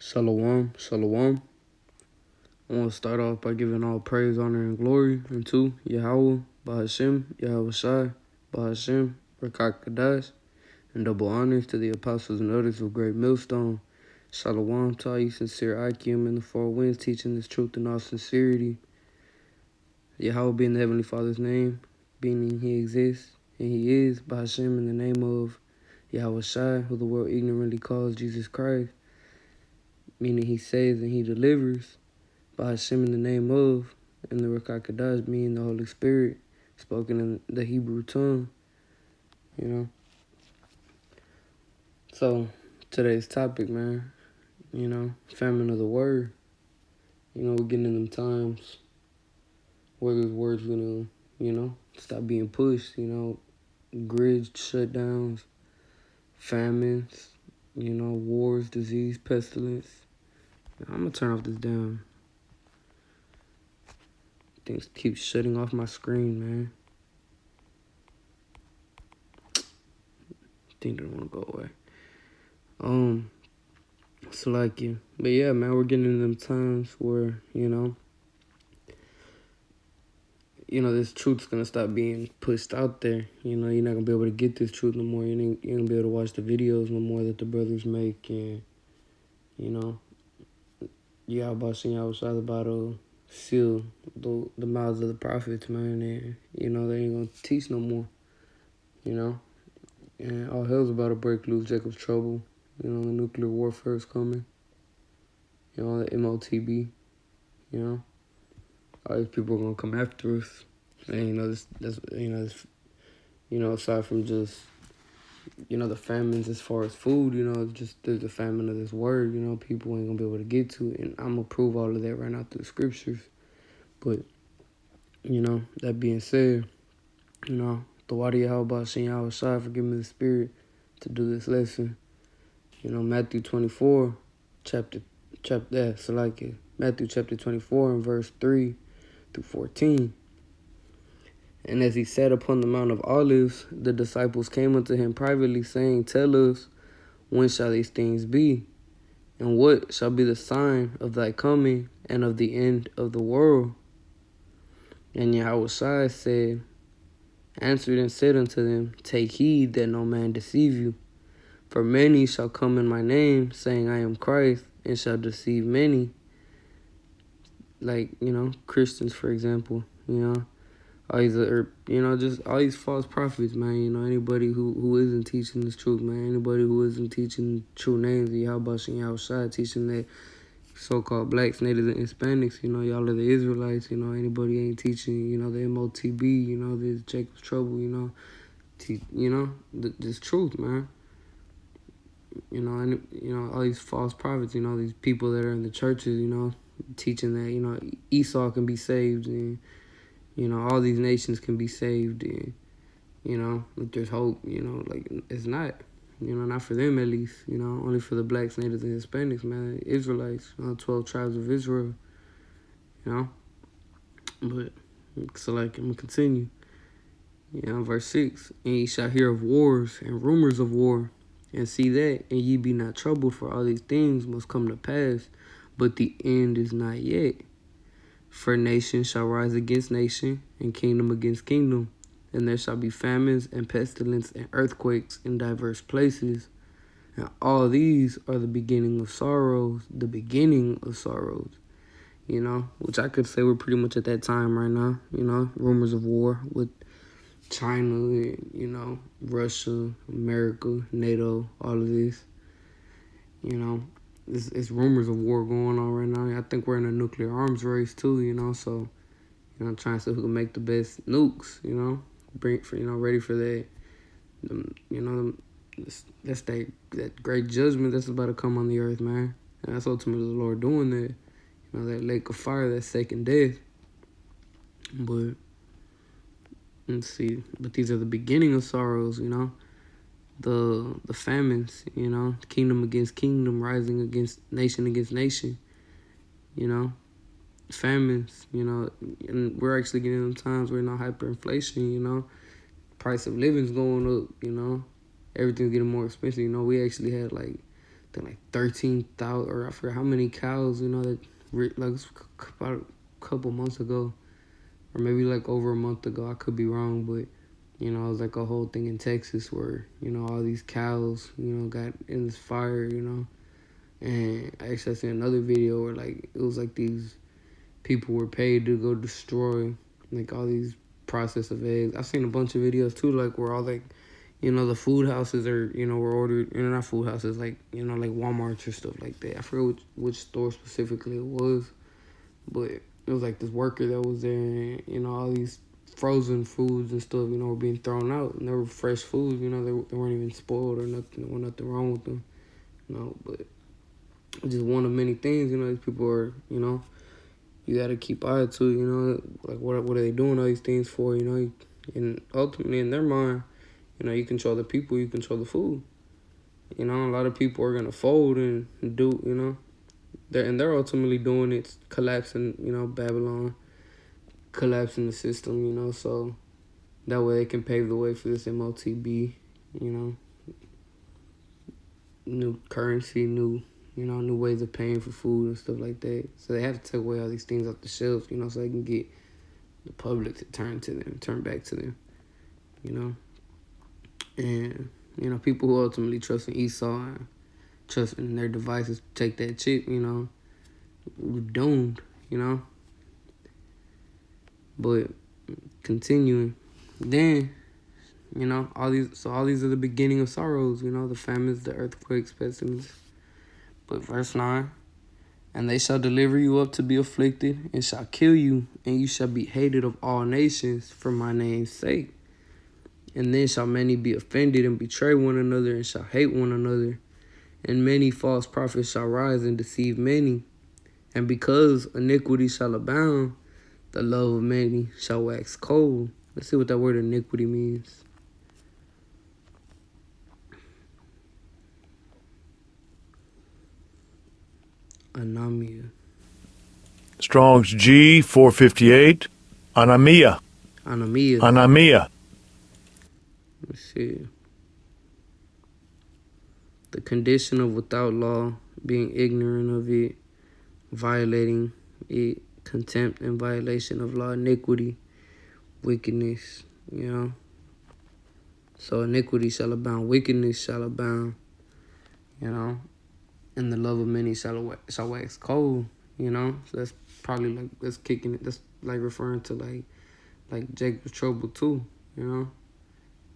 Shalawam, shalawam. I want to start off by giving all praise, honor, and glory unto YAHAWAH, BAHASHAM, YAHAWASHI, BAHASHAM, Rakakadash, and double honors to the apostles and elders of Great Millstone. Shalawam to all you sincere HALALYAM in the four winds, teaching this truth in all sincerity. YAHAWAH being the Heavenly Father's name, being He exists, and He is, BAHASHAM in the name of YAHAWASHI, who the world ignorantly calls Jesus Christ, meaning He saves and He delivers. BAHASHAM in the name of, and the Rakakadash being the Holy Spirit, spoken in the Hebrew tongue, So, today's topic, man, famine of the word. We're getting in them times where this word's gonna, stop being pushed, grids, shutdowns, famines, wars, disease, pestilence. I'm gonna turn off this damn. Things keep shutting off my screen, man. Think they want to go away. So like you. But yeah, man, we're getting in them times where, this truth's gonna stop being pushed out there. You're not gonna be able to get this truth no more. You ain't gonna be able to watch the videos no more that the brothers make, and Yahawah and Yahawah about to seal the mouths of the prophets, man, and they ain't gonna teach no more. And all hell's about to break loose. Jacob's trouble. The nuclear warfare is coming. The MOTB. All these people are gonna come after us. And aside from just the famines as far as food, just there's the famine of this word. People ain't gonna be able to get to it, and I'm gonna prove all of that right now through the scriptures. But that being said, the water Yahawah and Yahawah for giving me the spirit to do this lesson. Matthew 24, Matthew chapter 24 and verse 3 through 14. And as he sat upon the Mount of Olives, the disciples came unto him privately, saying, Tell us, when shall these things be? And what shall be the sign of thy coming and of the end of the world? And Yahawah answered and said unto them, Take heed that no man deceive you. For many shall come in my name, saying, I am Christ, and shall deceive many. Like, Christians, for example, all these just all these false prophets, man. Anybody who isn't teaching this truth, man. Anybody who isn't teaching true names of Yahawah and Yahawah, teaching that so-called blacks, natives, and Hispanics, y'all are the Israelites, anybody ain't teaching, the MOTB, the Jacob's trouble, this truth, man. All these false prophets, these people that are in the churches, teaching that, Esau can be saved, and, all these nations can be saved, and, that there's hope, like, it's not. Not for them at least, only for the blacks, natives, and Hispanics, man, Israelites, 12 tribes of Israel, But, so like, I'm going to continue. Verse 6, And ye shall hear of wars and rumors of war, and see that, and ye be not troubled, for all these things must come to pass, but the end is not yet. For nation shall rise against nation, and kingdom against kingdom. And there shall be famines and pestilence and earthquakes in diverse places. And all these are the beginning of sorrows, which I could say we're pretty much at that time right now. Rumors of war with China, Russia, America, NATO, all of this. It's rumors of war going on right now. I think we're in a nuclear arms race too, so, trying to see who can make the best nukes, ready for that. That's that great judgment that's about to come on the earth, man. And that's ultimately the Lord doing that. That lake of fire, that second death. But let's see. But these are the beginning of sorrows, the famines, kingdom against kingdom, rising against nation, famines, and we're actually getting them times where hyperinflation, price of living's going up, everything's getting more expensive. We actually had like think like 13,000, or I forgot how many cows, you know, that like about a couple months ago, or maybe like over a month ago. I could be wrong, but you know, it was like a whole thing in Texas where, you know, all these cows, you know, got in this fire, you know. And I actually seen another video where like it was like these people were paid to go destroy like all these processed of eggs. I've seen a bunch of videos too, like where all like, you know, the food houses are, you know, were ordered, you know, not food houses, like, you know, like Walmart or stuff like that. I forget which store specifically it was, but it was like this worker that was there, and, you know, all these frozen foods and stuff, you know, were being thrown out, and they were fresh foods, you know, they weren't even spoiled or nothing, there was nothing wrong with them, you know, but just one of many things, you know, these people are, you know, you got to keep eye to, you know, like what are they doing all these things for, you know, and ultimately in their mind, you know, you control the people, you control the food. You know, a lot of people are gonna fold and do, you know, they're ultimately doing it, collapsing, you know, Babylon, collapsing the system, you know, so that way they can pave the way for this MOTB, you know, new currency, new, you know, new ways of paying for food and stuff like that. So they have to take away all these things off the shelves, you know, so they can get the public to turn back to them, you know. And, you know, people who ultimately trust in Esau and trust in their devices to take that chip, you know, we're doomed, you know. But continuing, then, you know, all these are the beginning of sorrows, you know, the famines, the earthquakes, pessimists. But verse 9, and they shall deliver you up to be afflicted, and shall kill you, and you shall be hated of all nations for my name's sake. And then shall many be offended and betray one another, and shall hate one another. And many false prophets shall rise and deceive many. And because iniquity shall abound, the love of many shall wax cold. Let's see what that word iniquity means. Anamia. Strong's G 458. Anamia. Anamia. Anamia. Let's see. The condition of without law, being ignorant of it, violating it, contempt and violation of law, iniquity, wickedness, you know. So iniquity shall abound, wickedness shall abound, you know, and the love of many shall wax cold, you know. So that's probably like, that's kicking it, that's like referring to like Jacob's trouble too, you know.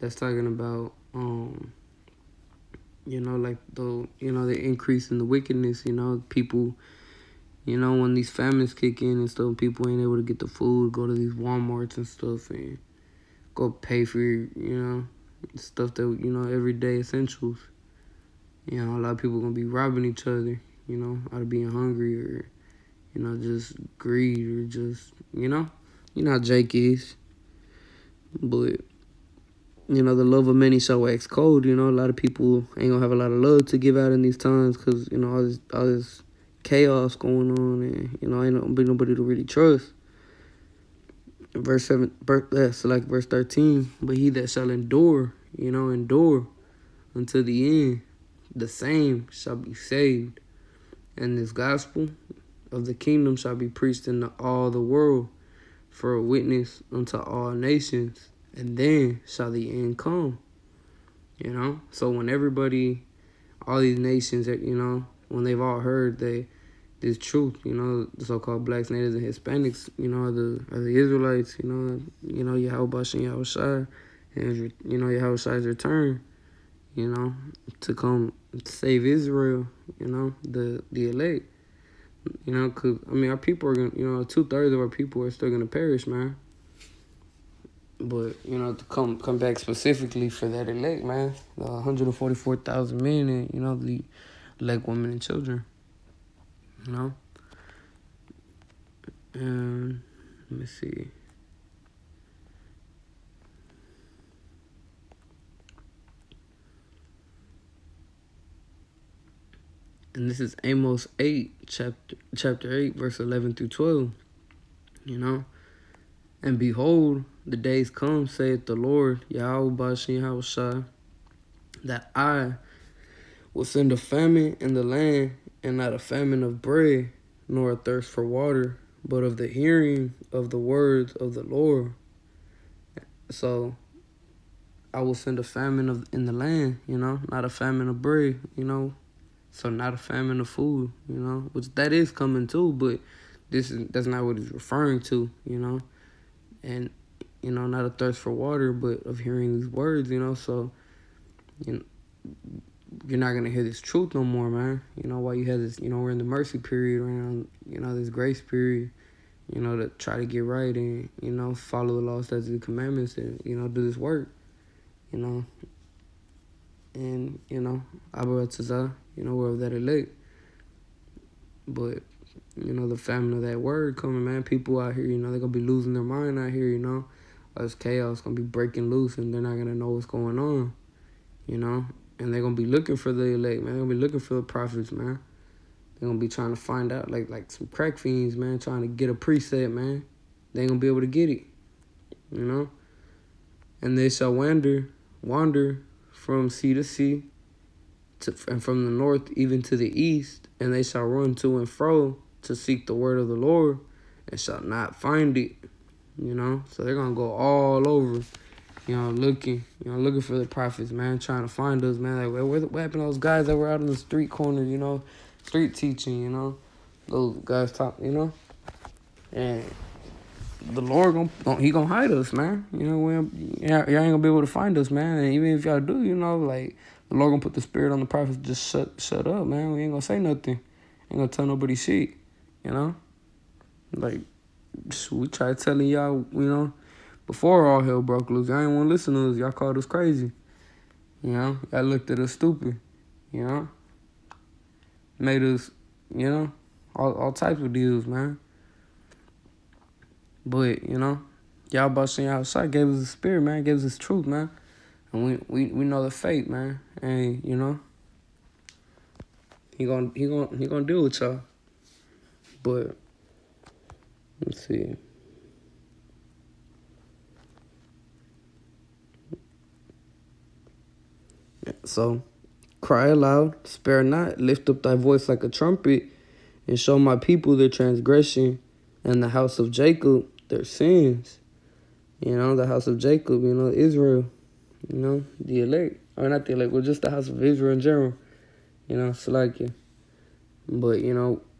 That's talking about, you know, like the increase in the wickedness, you know, people, you know, when these famines kick in and stuff, people ain't able to get the food, go to these Walmarts and stuff and go pay for, you know, stuff that, you know, everyday essentials. You know, a lot of people gonna be robbing each other, you know, out of being hungry or, you know, just greed or just, you know how Jake is. But, you know, the love of many shall wax cold. You know, a lot of people ain't gonna have a lot of love to give out in these times because, you know, all this chaos going on, and, you know, ain't gonna be nobody to really trust. Verse 7, so like verse 13, but he that shall endure, you know, endure until the end, the same shall be saved. And this gospel of the kingdom shall be preached into all the world for a witness unto all nations, and then shall the end come. You know, so when everybody, all these nations, that, you know, when they've all heard this truth, you know, the so-called blacks, natives, and Hispanics, you know, are the Israelites, you know, YAHAWASHI and YAHAWASHI, and, you know, YAHAWASHI's return, you know, to come save Israel, you know, the elect, you know, because, I mean, our people are going to, you know, 2/3 of our people are still going to perish, man. But, you know, to come back specifically for that elect, man, the 144,000 men and, you know, the elect women and children, you know. And let me see. And this is Amos 8, chapter 8, verse 11 through 12, you know. And behold, the days come, saith the Lord, Yahweh Bashim Yahushua, that I will send a famine in the land, and not a famine of bread, nor a thirst for water, but of the hearing of the words of the Lord. So I will send a famine in the land, not a famine of bread, So not a famine of food, which that is coming too, but that's not what he's referring to, and not a thirst for water, but of hearing these words, So you know, you're not gonna hear this truth no more, man. While you have this, we're in the mercy period right now, this grace period, to try to get right and follow the law, statutes, and commandments, and do this work, and Abba Tazah, we're of that elect. But, the famine of that word coming, man. People out here, they're going to be losing their mind out here, There's chaos going to be breaking loose, and they're not going to know what's going on, And they're going to be looking for the elect, man. They're going to be looking for the prophets, man. They're going to be trying to find out, like some crack fiends, man, trying to get a preset, man. They ain't going to be able to get it, And they shall wander from sea to sea, and from the north even to the east, and they shall run to and fro to seek the word of the Lord, and shall not find it. So they're gonna go all over, looking for the prophets, man, trying to find us, man. Like, what happened to those guys that were out in the street corner, street teaching, those guys talk, and the Lord gonna hide us, man. Y'all ain't gonna be able to find us, man. And even if y'all do, like, the Lord gonna put the spirit on the prophets. Just shut up, man. We ain't gonna say nothing. Ain't gonna tell nobody shit. Like, we tried telling y'all, before all hell broke loose. Y'all ain't want to listen to us. Y'all called us crazy. Y'all looked at us stupid. Made us, all types of deals, man. But, YAHAWASHI gave us the spirit, man. Gave us his truth, man. And we know the fate, man. And, he gonna deal with y'all. But, let's see. So, cry aloud, spare not, lift up thy voice like a trumpet, and show my people their transgression, and the house of Jacob their sins. The house of Jacob, Israel, the elect. Or not the elect, but just the house of Israel in general. Salakia. But,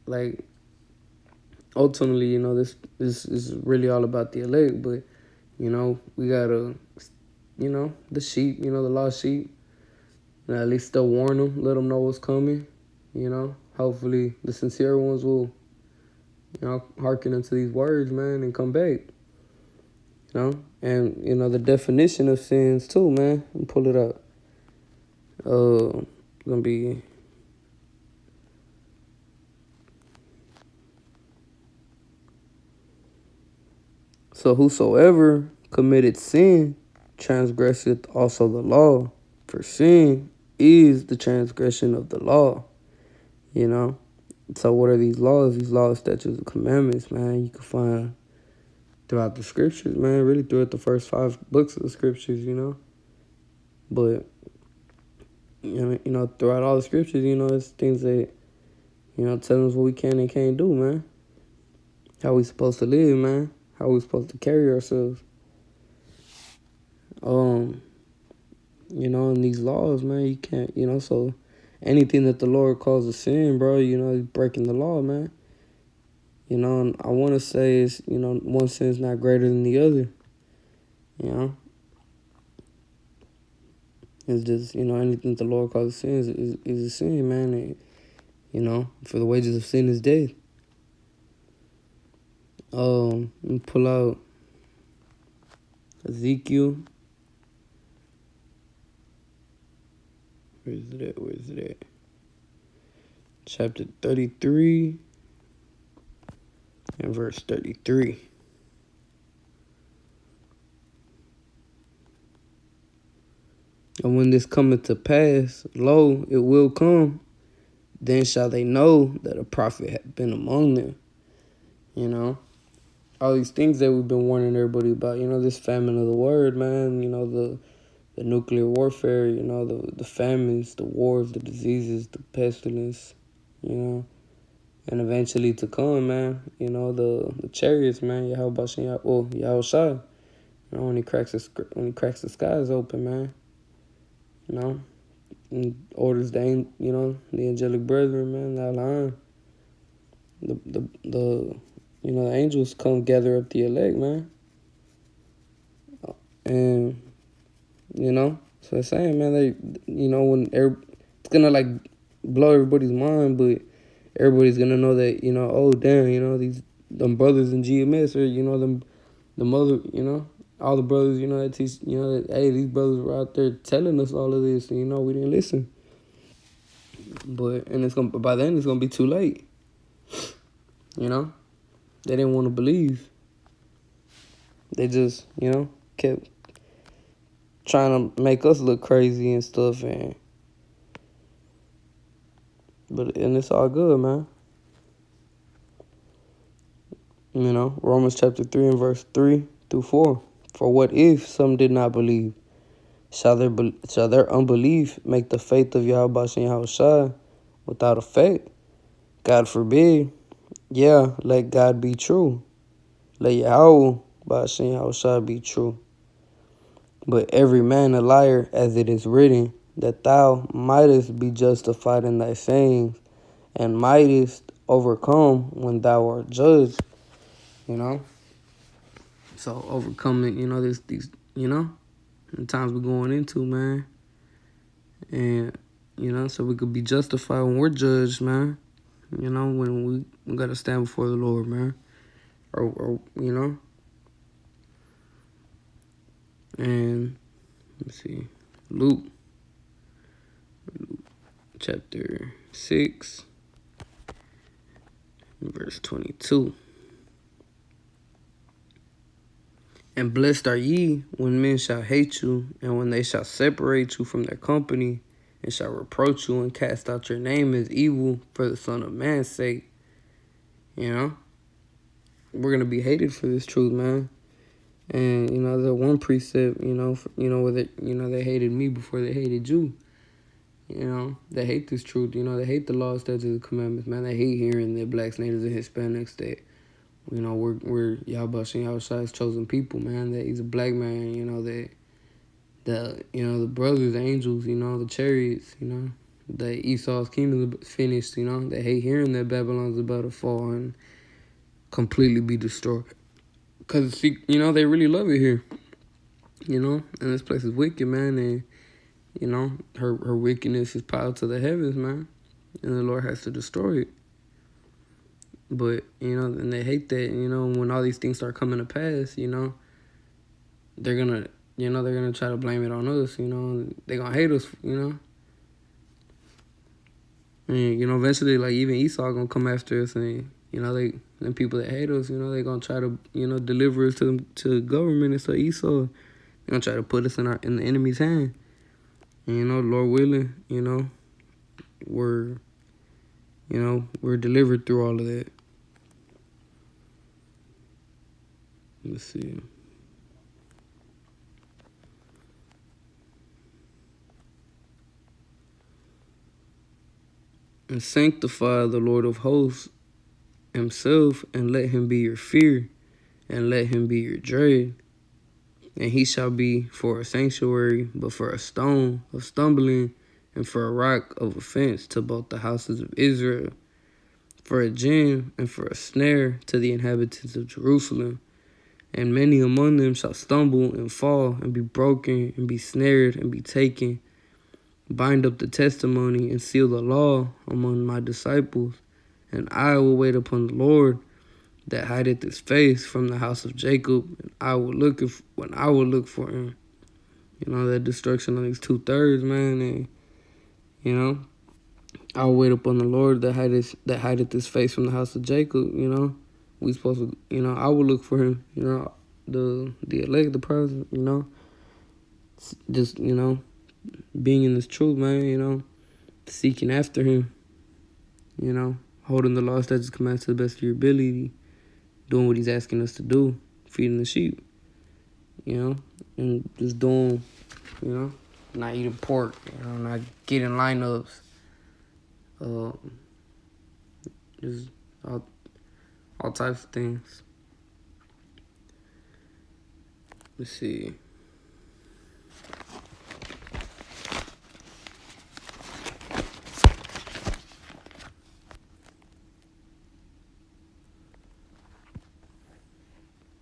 like, ultimately, this is really all about the elect. But, we gotta, the sheep, the lost sheep. At least they'll warn them, let them know what's coming. Hopefully the sincere ones will, hearken into these words, man, and come back. And, the definition of sins too, man. Let me pull it up. Gonna be so whosoever committed sin transgresseth also the law, for sin is the transgression of the law. So what are these laws? These laws, statutes, and commandments, man, you can find throughout the scriptures, man, really throughout the first 5 books of the scriptures, But, throughout all the scriptures, it's things that, tell us what we can and can't do, man. How we supposed to live, man. How we supposed to carry ourselves. And these laws, man, you can't, so anything that the Lord calls a sin, bro, he's breaking the law, man. And I want to say is, one sin's not greater than the other. It's just, anything the Lord calls a sin is a sin, man. And, for the wages of sin is death. Let me pull out Ezekiel. Where is it at? Chapter 33 and verse 33. And when this cometh to pass, lo, it will come, then shall they know that a prophet hath been among them. All these things that we've been warning everybody about, this famine of the word, man, the the nuclear warfare, you know, the famines, the wars, the diseases, the pestilence, you know, and eventually to come, man, you know, the chariots, man, Yahawashi, you know, when he cracks the skies open, man, you know, and orders the angelic brethren, man, the HALALYAM, the you know, the angels come gather up the elect, man, and you know, so I'm saying, man, they, you know, it's gonna like blow everybody's mind, but everybody's gonna know that, you know, oh damn, you know, them brothers in GMS, or you know, the mother, you know, all the brothers, you know, that teach, you know, that, hey, these brothers were out there telling us all of this, and you know, we didn't listen. But by then it's gonna be too late. You know, they didn't want to believe. They just, you know, kept trying to make us look crazy and stuff, and it's all good, man. You know, Romans chapter 3 and verse 3 through 4. For what if some did not believe? Shall their unbelief make the faith of Yahweh and Yahawashi without effect? God forbid. Yeah, let God be true. Let Yahweh and Yahawashi be true. But every man a liar, as it is written, that thou mightest be justified in thy sayings, and mightest overcome when thou art judged. You know? So overcoming, you know, these, you know, the times we're going into, man. And, you know, so we could be justified when we're judged, man. You know, when we gotta stand before the Lord, man. Or you know. And let's see. Luke chapter 6, verse 22. And blessed are ye when men shall hate you, and when they shall separate you from their company, and shall reproach you and cast out your name as evil for the Son of Man's sake. You know, we're gonna be hated for this truth, man. And you know, the one precept, you know, where they hated me before they hated you. You know, they hate this truth. You know, they hate the law, statutes, and commandments, man. They hate hearing that blacks, natives, and Hispanics, that, you know, we're Yahweh and Yahawashi's chosen people, man. That he's a black man, you know, that you know, the brothers, the angels, you know, the chariots, you know, that Esau's kingdom is finished, you know. They hate hearing that Babylon's about to fall and completely be destroyed. Because, you know, they really love it here, you know. And this place is wicked, man, and, you know, her wickedness is piled to the heavens, man. And the Lord has to destroy it. But, you know, and they hate that, you know, when all these things start coming to pass, you know, they're gonna try to blame it on us, you know. They're gonna hate us, you know. And, you know, eventually, like, even Esau gonna come after us, and, you know, them people that hate us, you know, they gonna try to, you know, deliver us to the government. And so Esau, they're gonna try to put us in the enemy's hand. And, you know, Lord willing, you know, we're delivered through all of that. Let's see. And sanctify the Lord of hosts himself, and let him be your fear, and let him be your dread. And he shall be for a sanctuary, but for a stone of stumbling, and for a rock of offense to both the houses of Israel, for a gin and for a snare to the inhabitants of Jerusalem. And many among them shall stumble and fall, and be broken, and be snared, and be taken. Bind up the testimony, and seal the law among my disciples. And I will wait upon the Lord, that hideth his face from the house of Jacob, and I will look for him. You know, that destruction on these 2/3, man, and, you know, I will wait upon the Lord that hideth his face from the house of Jacob. You know, we supposed to, you know, I will look for him. You know, the elect, the person, you know, just, you know, being in this truth, man. You know, seeking after him. You know, holding the law, statutes, commands to the best of your ability, doing what he's asking us to do, feeding the sheep. You know, and just doing you know, not eating pork, you know, not getting lineups. Just all types of things. Let's see.